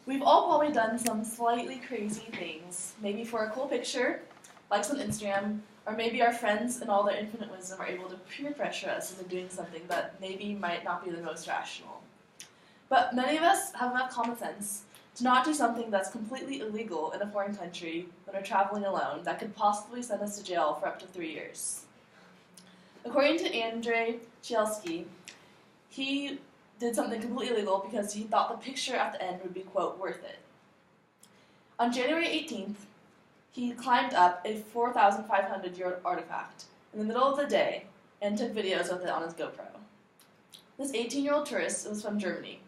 We've all probably done some slightly crazy things, maybe for a cool picture, likes on Instagram, or maybe our friends in all their infinite wisdom are able to peer pressure us into doing something that maybe might not be the most rational. But many of us have enough common sense to not do something that's completely illegal in a foreign country when we're traveling alone that could possibly send us to jail for up to 3 years. According to Andrzej Cielski, he did something completely illegal because he thought the picture at the end would be, quote, worth it. On January 18th, he climbed up a 4,500-year-old artifact in the middle of the day and took videos with it on his GoPro. This 18-year-old tourist was from Germany,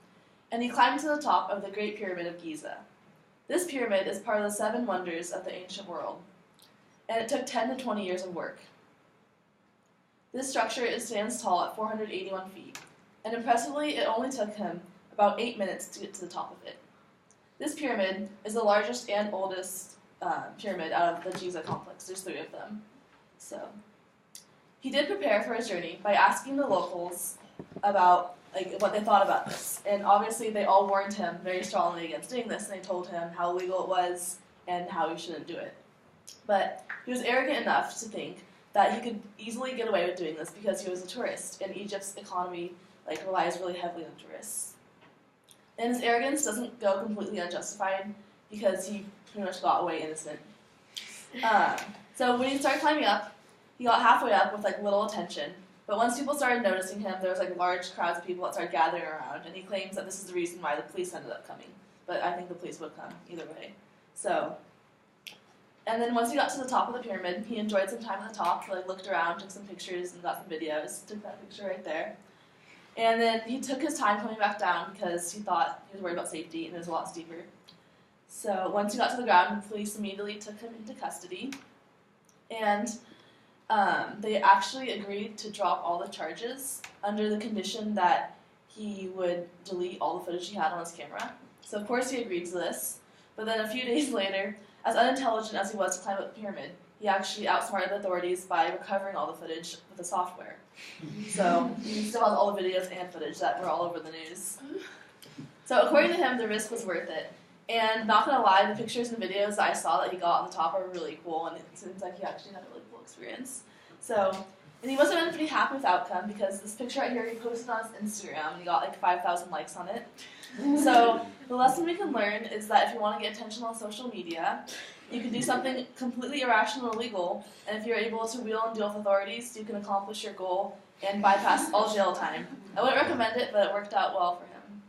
and he climbed to the top of the Great Pyramid of Giza. This pyramid is part of the 7 wonders of the ancient world, and it took 10 to 20 years of work. This structure stands tall at 481 feet, and impressively, it only took him about 8 minutes to get to the top of it. This pyramid is the largest and oldest pyramid out of the Giza complex. There's 3 of them. So, he did prepare for his journey by asking the locals about what they thought about this. And obviously, they all warned him very strongly against doing this, and they told him how illegal it was and how he shouldn't do it. But he was arrogant enough to think that he could easily get away with doing this because he was a tourist, and Egypt's economy relies really heavily on tourists. And his arrogance doesn't go completely unjustified because he pretty much got away innocent. So when he started climbing up, he got halfway up with little attention. But once people started noticing him, there was large crowds of people that started gathering around, and he claims that this is the reason why the police ended up coming. But I think the police would come either way. And then once he got to the top of the pyramid, he enjoyed some time at the top. He looked around, took some pictures, and got some videos. Took that picture right there. And then he took his time coming back down because he thought he was worried about safety, and it was a lot steeper. So once he got to the ground, the police immediately took him into custody. And they actually agreed to drop all the charges under the condition that he would delete all the footage he had on his camera. So of course he agreed to this. But then a few days later, as unintelligent as he was to climb up the pyramid, he actually outsmarted the authorities by recovering all the footage with the software. So he still has all the videos and footage that were all over the news. So according to him, the risk was worth it. And not gonna lie, the pictures and videos that I saw that he got on the top are really cool, and it seems like he actually had a really cool experience. And he must have been pretty happy with the outcome because this picture right here he posted on his Instagram and he got 5,000 likes on it. So the lesson we can learn is that if you want to get attention on social media, you can do something completely irrational or illegal, and if you're able to wheel and deal with authorities, you can accomplish your goal and bypass all jail time. I wouldn't recommend it, but it worked out well for him.